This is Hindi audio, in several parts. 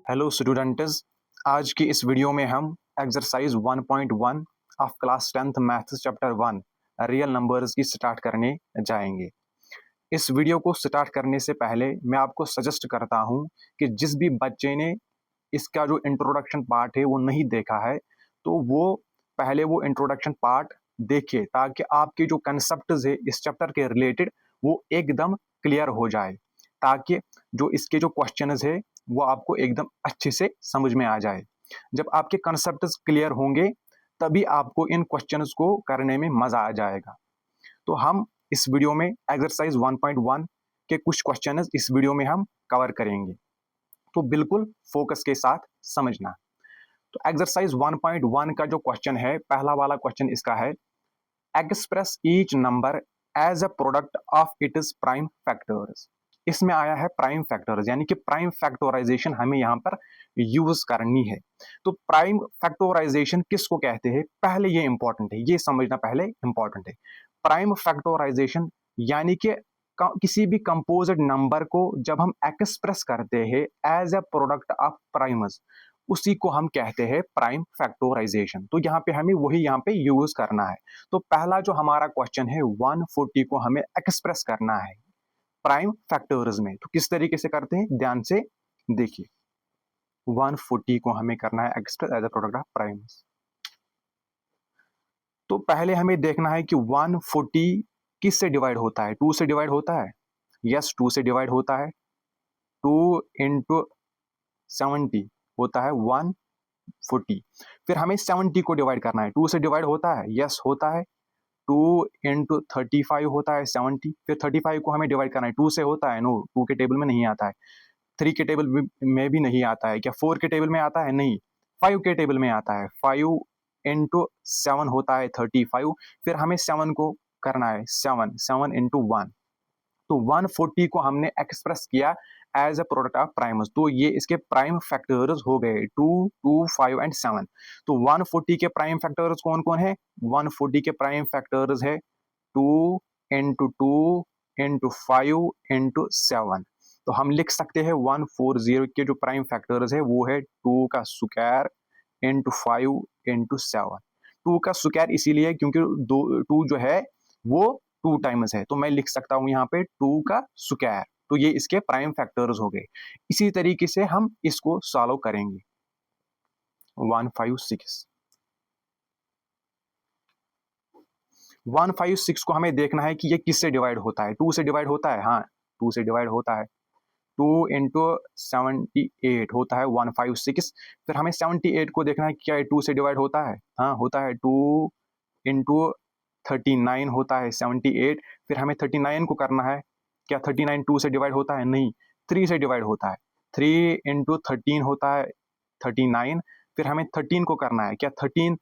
हेलो स्टूडेंट्स, आज की इस वीडियो में हम exercise 1.1 of class 10th maths chapter 1 real numbers की स्टार्ट करने जाएंगे। इस वीडियो को स्टार्ट करने से पहले मैं आपको सजेस्ट करता हूं कि जिस भी बच्चे ने इसका जो इंट्रोडक्शन पार्ट है वो नहीं देखा है तो वो पहले वो इंट्रोडक्शन पार्ट देखिए, ताकि आपके जो कंसेप्ट्स है इस चैप्टर के रिलेटेड वो एकदम क्लियर हो जाए, ताकि जो इसके जो क्वेश्चंस है वो आपको एकदम अच्छे से समझ में आ जाए। जब आपके कंसेप्ट्स क्लियर होंगे तभी आपको इन क्वेश्चंस को करने में मजा आ जाएगा। तो हम इस वीडियो में एक्सरसाइज 1.1 के कुछ क्वेश्चंस इस वीडियो में हम कवर करेंगे, तो बिल्कुल फोकस के साथ समझना। तो एक्सरसाइज 1.1 का जो क्वेश्चन है, पहला वाला क्वेश्चन इसका है, express each number as a product of its prime factors. इसमें आया है प्राइम फैक्टर्स, यानी कि प्राइम फैक्टराइजेशन हमें यहां पर यूज करनी है। तो प्राइम फैक्टराइजेशन किसको कहते हैं, पहले ये इंपॉर्टेंट है, ये समझना पहले इंपॉर्टेंट है। प्राइम फैक्टराइजेशन यानी कि किसी भी कंपोजिट नंबर को जब हम एक्सप्रेस करते हैं as a product of primes, उसी को हम कहते हैं प्राइम फैक्टराइजेशन। तो यहाँ पे हमें वही यहाँ पे यूज करना है। तो पहला जो हमारा क्वेश्चन है 140 को हमें एक्सप्रेस करना है प्राइम फैक्टर्स में। तो किस तरीके से करते हैं, ध्यान से देखिए। 140 को हमें करना है express as a product of primes. तो पहले हमें देखना है कि 140 किस से डिवाइड होता है, 2 से डिवाइड होता है। यस, 2 से डिवाइड होता है। 2 इंटू 70 होता है 140। फिर हमें 70 को डिवाइड करना है, 2 से डिवाइड होता है। यस, होता है। 2 इंटू 35 होता है 70। फिर 35 को हमें डिवाइड करना है, 2 से होता है। नो, 2 के टेबल में नहीं आता है। 3 के टेबल में भी नहीं आता है। क्या 4 के टेबल में आता है? नहीं। 5 के टेबल में आता है। 5 इंटू 7 होता है 35। फिर हमें 7 को करना है, 7 इंटू 1। तो 140 को हमने एक्सप्रेस किया as a product of primes. तो ये इसके प्राइम फैक्टर्स हो गए 2, 2, 5 एंड 7। तो 140 के प्राइम फैक्टर्स कौन कौन है? 140 के प्राइम फैक्टर्स है 2 इंटू 2 इंटू 5 इंटू 7। तो हम लिख सकते हैं 140 के जो प्राइम फैक्टर्स है वो है 2 का स्क्वायर इंटू 5 इंटू 7। 2 का स्क्वायर इसीलिए क्योंकि 2 जो है वो 2 टाइम्स है, तो मैं लिख सकता हूं यहाँ पे 2 का स्क्वायर। तो ये इसके प्राइम फैक्टर्स हो गए। इसी तरीके से हम इसको सॉल्व करेंगे। 156 156 को हमें देखना है कि ये किससे डिवाइड होता है। 2 से डिवाइड होता है, हाँ 2 से डिवाइड होता है। 2 इंटू 78 होता है 156। फिर हमें 78 को देखना है क्या 2 से डिवाइड होता है, हाँ होता है। 2 इंटू 39 होता है 78। फिर हमें 39 को करना है, क्या 39 2 से डिवाइड होता है? नहीं, 3 से डिवाइड होता है। 3 इंटू 13 होता है 39। फिर हमें 13 को करना है, क्या 13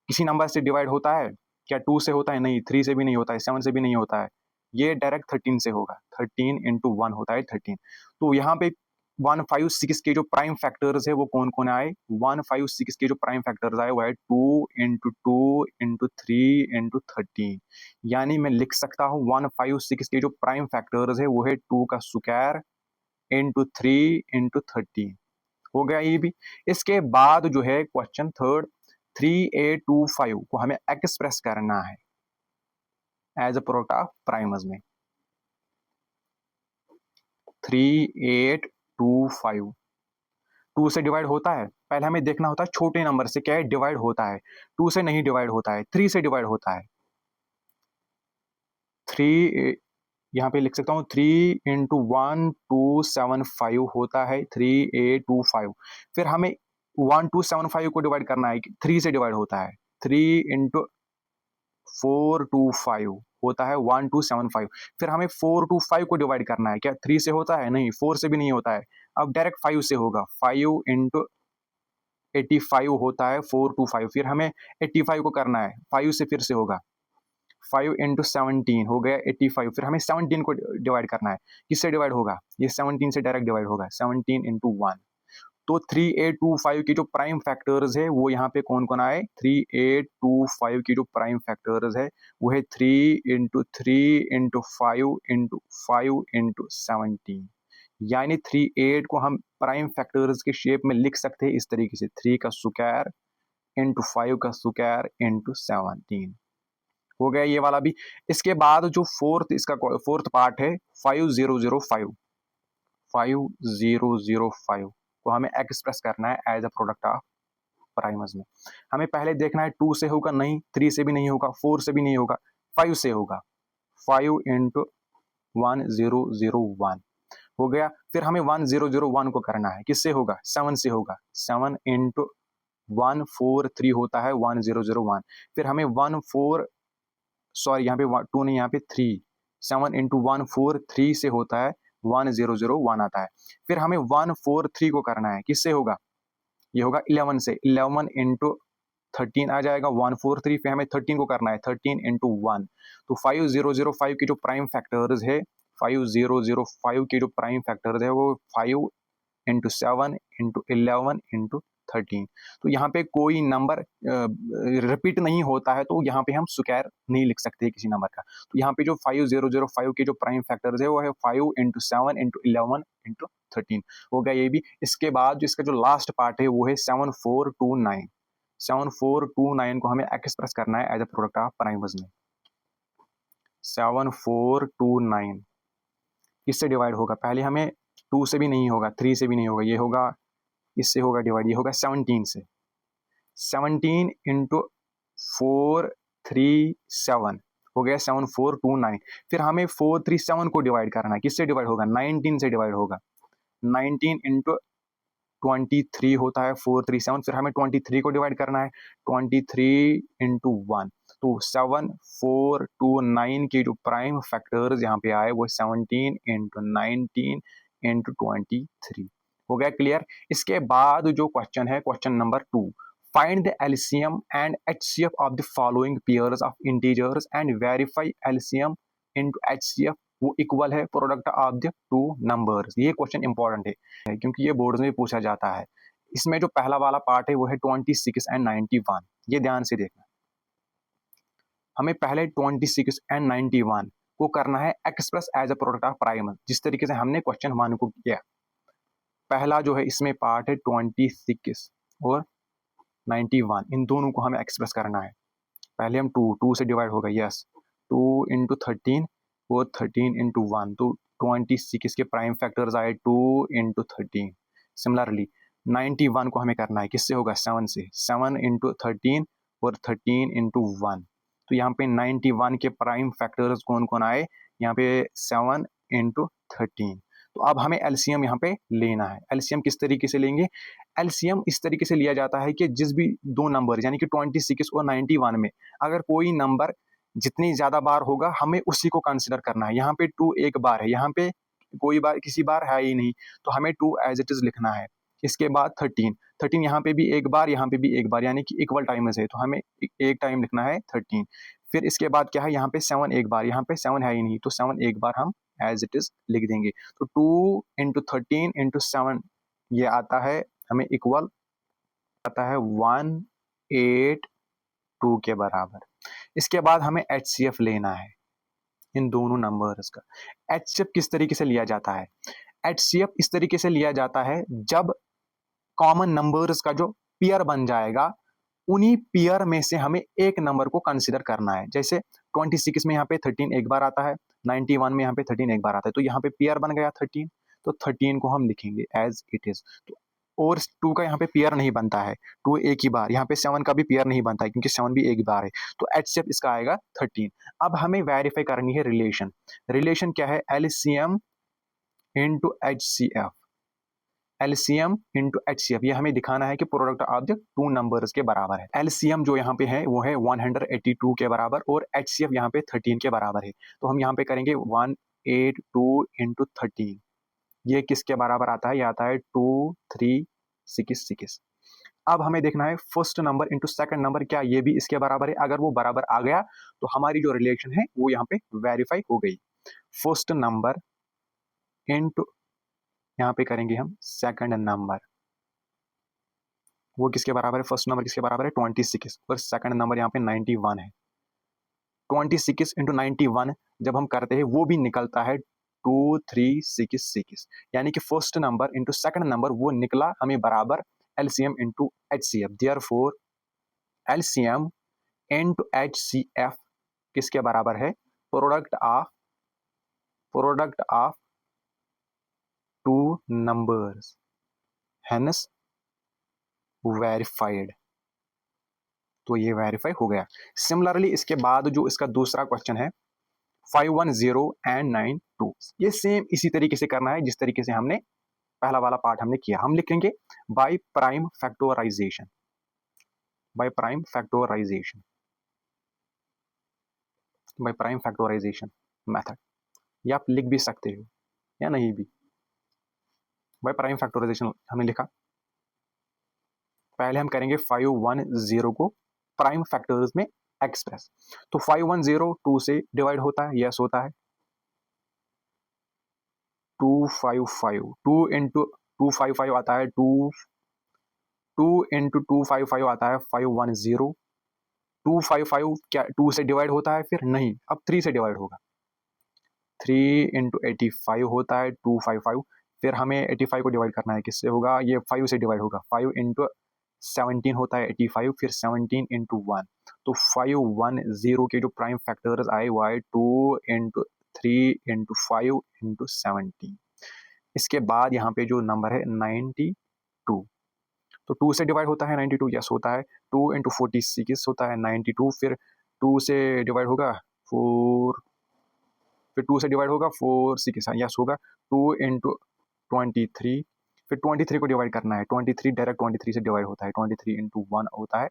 किसी नंबर से डिवाइड होता है? क्या 2 से होता है? नहीं, 3 से भी नहीं होता है, 7 से भी नहीं होता है। ये डायरेक्ट 13 से होगा। 13 इंटू 1 होता है 13। तो यहाँ पे 156 के जो प्राइम फैक्टर्स है वो कौन कौन आए? 156 के जो प्राइम फैक्टर्स आए वो है 2 इंटू 2 इंटू 3 इंटू 13। यानी मैं लिख सकता हूँ 156 के जो प्राइम फैक्टर्स है वो है 2 का स्क्वायर इंटू 3 इंटू 13। हो गया ये भी। इसके बाद जो है क्वेश्चन थर्ड, 3825 को हमें एक्सप्रेस करना है as a product of primes में। 3825 2 से डिवाइड होता है। पहले हमें देखना होता है छोटे नंबर से क्या है डिवाइड होता है। 2 से नहीं डिवाइड होता है, 3 से डिवाइड होता है। 3 यहाँ पे लिख सकता हूँ 3 इंटू 1275 होता है 3825। फिर हमें 1275 को डिवाइड करना है, 3 से डिवाइड होता है। 3 इंटू 425 होता है 1275। फिर हमें 425 को डिवाइड करना है, क्या 3 से होता है? नहीं, 4 से भी नहीं होता है। अब डायरेक्ट 5 से होगा। 5 इंटू 85 होता है 425। फिर हमें 85 को करना है, 5 से फिर से होगा। 5 इंटू 17 हो गया 85। फिर हमें 17 को डिवाइड करना है, किससे डिवाइड होगा? ये 17 से डायरेक्ट डिवाइड होगा। 17 इंटू 1। तो 3825 की जो प्राइम फैक्टर्स है वो यहाँ पे कौन कौन आए? 3825 की जो प्राइम फैक्टर्स है वो है 3 इंटू 3 इंटू 5 इंटू 5 इंटू 17। यानी 38 को हम प्राइम फैक्टर्स के शेप में लिख सकते हैं इस तरीके से, 3 का स्क्वायर इंटू 5 का स्क्वायर इंटू 17 हो गया ये वाला भी। इसके बाद जो फोर्थ पार्ट है 5005 को हमें एक्सप्रेस करना है as a product of primes में। हमें पहले देखना है 2 से होगा नहीं, 3 से भी नहीं होगा, 4 से भी नहीं होगा, 5 से होगा। 5 इंटू 1001 हो गया। फिर हमें 1001 को करना है, किससे होगा, 7 से होगा। 7 इंटू 143 होता है 1001। फिर हमें यहाँ पे 2 नहीं, यहाँ पे 3, 7 इंटू 143 से होता है 1001 आता है। फिर हमें 143 को करना है, किससे होगा, ये होगा 11 से। 11 इंटू 13 आ जाएगा 143। फिर हमें 13 को करना है, 13 इंटू 1। तो 5005 के जो प्राइम फैक्टर्स है, 5005 के जो प्राइम फैक्टर्स है वो 5 इंटू 7 इंटू 11 इंटू 13। तो यहाँ पे कोई नंबर रिपीट नहीं होता है, तो यहाँ पे हम स्क्वायर नहीं लिख सकते किसी नंबर का। तो यहाँ पे जो 5005 के जो प्राइम फैक्टर्स है वो है 5 इंटू 7 इंटू 11 इंटू 13 हो गया ये भी। इसके बाद जो इसका जो लास्ट पार्ट है वो है 7429। 7429 को हमें एक्सप्रेस करना है as a product of primes में। 7429 किससे डिवाइड होगा, पहले हमें 2 से भी नहीं होगा, 3 से भी नहीं होगा, ये होगा, इससे होगा डिवाइड, ये होगा 17 से। 17 इंटू 437 हो गया 7429। फिर हमें 437 को डिवाइड करना है, किससे डिवाइड होगा, 19 से डिवाइड होगा। 19 इंटू 23 होता है 437। फिर हमें 23 को डिवाइड करना है, 23 इंटू 1। तो 7429 के जो प्राइम फैक्टर्स यहाँ पे आए वो 17 इंटू 19 इंटू 23 हो गया क्लियर। इसके बाद जो क्वेश्चन है, question number 2, find the LCM and HCF of the following pairs of integers and verify LCM into HCF वो इक्वल है product of the two numbers. ये क्वेश्चन इंपॉर्टेंट है क्योंकि ये बोर्ड में पूछा जाता है। इसमें जो पहला वाला पार्ट है वो है 26 एंड 91, ये ध्यान से देखना। हमें पहले 26 एंड 91 को करना है express as a product of prime, जिस तरीके से हमने क्वेश्चन 1 को किया। पहला जो है इसमें पार्ट है 26 और 91, इन दोनों को हमें एक्सप्रेस करना है। पहले हम 2 से डिवाइड होगा, यस, 2 इंटू 13 और 13 इंटू 1। तो 26 के प्राइम फैक्टर्स आए 2 इंटू 13। सिमिलरली 91 को हमें करना है, किससे होगा, 7 से। 7 इंटू 13 और 13 इंटू 1। तो यहाँ पे 91 के प्राइम फैक्टर्स कौन कौन आए, यहाँ पे 7 इंटू 13। तो अब हमें एलसीएम यहाँ पे लेना है। एलसीएम किस तरीके से लेंगे, एलसीएम इस तरीके से लिया जाता है कि जिस भी दो नंबर यानी कि 26 और 91 में अगर कोई नंबर जितनी ज्यादा बार होगा हमें उसी को कंसिडर करना है। यहाँ पे 2 एक बार है, यहाँ पे कोई बार किसी बार है ही नहीं, तो हमें 2 एज इट इज लिखना है। इसके बाद 13 यहाँ पे भी एक बार, यहाँ पे भी एक बार, यानी कि इक्वल टाइम्स है, तो हमें एक टाइम लिखना है 13। फिर इसके बाद क्या है, यहाँ पे 7 एक बार, यहाँ पे 7 है ही नहीं, तो 7 एक बार हम एज इट इज लिख देंगे। तो 2 इंटू 13 इंटू 7 ये आता है हमें इक्वल आता है 182 के बराबर। इसके बाद हमें एचसीएफ लेना है इन दोनों नंबर्स का। एचसीएफ किस तरीके से लिया जाता है, एचसीएफ इस तरीके से लिया जाता है जब कॉमन नंबर्स का जो पेयर बन जाएगा उन्हीं पेयर में से हमें एक नंबर को कंसिडर करना है। जैसे 26 में यहाँ पे 13 एक बार आता है, 91 में यहाँ पे 13 एक बार आता है, तो यहाँ पे पेयर बन गया 13, तो 13 को हम लिखेंगे एज इट इज। तो और 2 का यहाँ पे पेयर नहीं बनता है, 2 एक ही बार, यहाँ पे 7 का भी पेयर नहीं बनता है क्योंकि 7 भी एक बार है, तो एचसीएफ इसका आएगा 13। अब हमें वेरीफाई करनी है रिलेशन। रिलेशन क्या है, LCM into HCF, LCM into HCF, ये हमें दिखाना है कि product of the two numbers के बराबर है। एलसीएम जो यहाँ पे है वो है 182 के बराबर और एचसीएफ यहाँ पे 13 के बराबर है, तो हम यहाँ पे करेंगे 182 इंटू 13। ये किसके बराबर आता है, ये आता है 2366। अब हमें देखना है first number into second number, क्या ये भी इसके बराबर है। अगर वो बराबर आ गया तो हमारी जो रिलेशन है वो यहाँ पे वेरीफाई हो गई। फर्स्ट नंबर इंटू यहाँ पे करेंगे हम सेकंड नंबर, वो किसके बराबर है, फर्स्ट नंबर किसके बराबर है 26 और सेकंड नंबर यहाँ पे 91 है। 26 इंटू 91 जब हम करते हैं वो भी निकलता है 2366, यानी कि first number into second number वो निकला हमें बराबर LCM into HCF. Therefore LCM into HCF किसके बराबर है? Product of two numbers, hence verified. तो ये वेरीफाई हो गया। सिमिलरली इसके बाद जो इसका दूसरा क्वेश्चन है 510 एंड 92, ये सेम इसी तरीके से करना है जिस तरीके से हमने पहला वाला पार्ट हमने किया। हम लिखेंगे by prime factorisation, by prime factorisation, by prime factorisation method, या आप लिख भी सकते हो या नहीं भी। बाय प्राइम फैक्टराइजेशन हमने लिखा, पहले हम करेंगे 510 को प्राइम फैक्टर्स में एक्सप्रेस। तो 510 2 से डिवाइड होता है, यस होता है। 255 2 इंटू 255 आता है 2 इंटू 255 आता है 510। 255 क्या 2 से डिवाइड होता है? फिर नहीं, अब 3 से डिवाइड होगा। 3 इंटू 85 होता है 255, फिर हमें 85 को डिवाइड करना है, किससे होगा? ये 5 से डिवाइड होगा। 5 इंटू 17 होता है 85, फिर 17 इंटू 1, तो 510 के जो प्राइम फैक्टर्स आए वो आए 2 इंटू 3 इंटू 5 इंटू 17। इसके बाद यहाँ पे जो नंबर है 92, तो 2 से डिवाइड होता है 92, यस होता है। 2 इंटू 46 होता है 92, फिर 2 से डिवाइड होगा 4, फिर 2 से डिवाइड होगा 4 6, यस होगा। 2 इंटू 23, फिर 23 को डिवाइड करना है, 23 डायरेक्ट 23 से डिवाइड होता है, 23 इंटू 1 होता है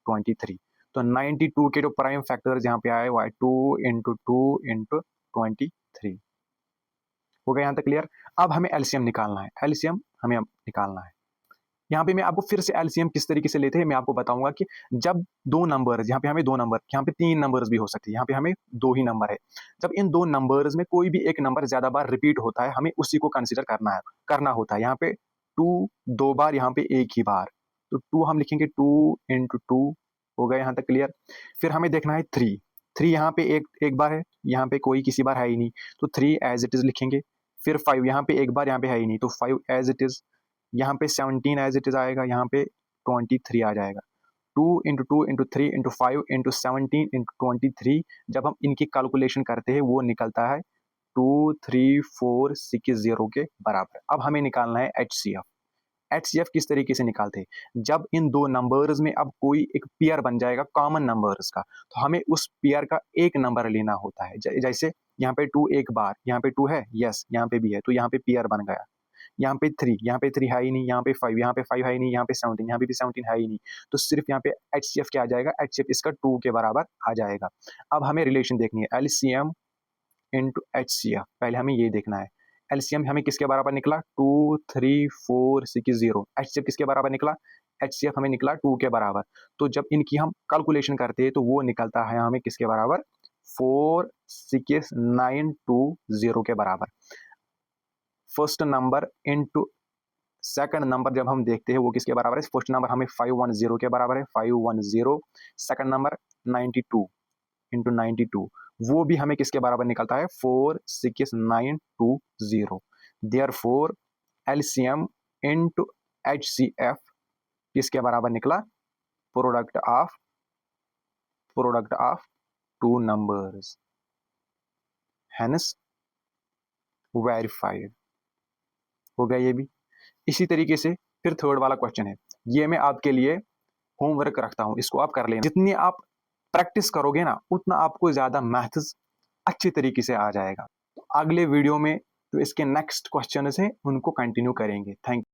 23। तो 92 के जो प्राइम फैक्टर्स यहाँ पे आए वो आए 2 इंटू 2 इंटू 23। हो गया यहाँ तक क्लियर? अब हमें एलसीएम निकालना है, एलसीएम हमें निकालना है। यहाँ पे मैं आपको फिर से एलसीएम किस तरीके से लेते हैं मैं आपको बताऊंगा कि जब दो नंबर, यहाँ पे हमें दो नंबर, यहाँ पे 3 नंबर्स भी हो सकती है, यहाँ पे हमें 2 ही नंबर है। जब इन 2 नंबर्स में कोई भी एक नंबर ज्यादा बार रिपीट होता है, हमें उसी को कंसिडर करना होता है। यहाँ पे 2 2 बार, यहाँ पे एक ही बार, तो 2 हम लिखेंगे 2 इंटू 2। हो गया यहाँ तक क्लियर? फिर हमें देखना है 3 यहाँ पे एक बार है, यहाँ पे कोई किसी बार है ही नहीं, तो 3 एज इट इज लिखेंगे। फिर 5 यहाँ पे एक बार, यहाँ पे है ही नहीं, तो 5 एज इट इज। यहाँ पे 17 एज इट इज आएगा, यहाँ पे 23 आ जाएगा। 2 into 2 into 3 into 5 into 17 into 23, जब हम इनकी कैलकुलेशन करते हैं वो निकलता है 23460 के बराबर। अब हमें निकालना है एचसीएफ। एचसीएफ किस तरीके से निकालते हैं? जब इन 2 नंबर्स में अब कोई एक पेयर बन जाएगा कॉमन नंबर्स का, तो हमें उस पेयर का एक नंबर लेना होता है। जैसे यहाँ पे 2 एक बार, यहाँ पे 2 है, यस यहाँ पे भी है, तो यहाँ पे पेयर बन गया। यहाँ पे 3, यहाँ पे 3 है ही नहीं, यहाँ पे 5, यहाँ पे 5 है ही नहीं, यहाँ पे 17, यहाँ पे भी 17 है ही नहीं, तो सिर्फ यहाँ पे एचसीएफ क्या आ जाएगा? एचसीएफ इसका 2 के बराबर आ जाएगा। अब हमें रिलेशन देखनी है, एलसीएम इंटू एचसीएफ। पहले हमें ये देखना है, एलसीएम हमें किसके बराबर निकला? 23460। एचसीएफ किसके बराबर निकला? एचसीएफ हमें निकला 2 के बराबर। तो जब इनकी हम कैलकुलेशन करते हैं तो वो निकलता है हमें किसके बराबर? 46920 के बराबर। First number into second number जब हम देखते हैं वो किसके बराबर है? फर्स्ट नंबर हमें 510 के बराबर है, 510। सेकंड नंबर 92 इंटू 92, वो भी हमें किसके बराबर निकलता है? 46920। देयरफॉर एलसीएम इंटू एचसीएफ किसके बराबर निकला? Product of two numbers, hence verified. हो गया ये भी। इसी तरीके से फिर थर्ड वाला क्वेश्चन है, ये मैं आपके लिए होमवर्क रखता हूं, इसको आप कर लेना। जितनी आप प्रैक्टिस करोगे ना उतना आपको ज्यादा मैथ्स अच्छी तरीके से आ जाएगा। तो अगले वीडियो में जो इसके नेक्स्ट क्वेश्चन हैं उनको कंटिन्यू करेंगे। Thank you.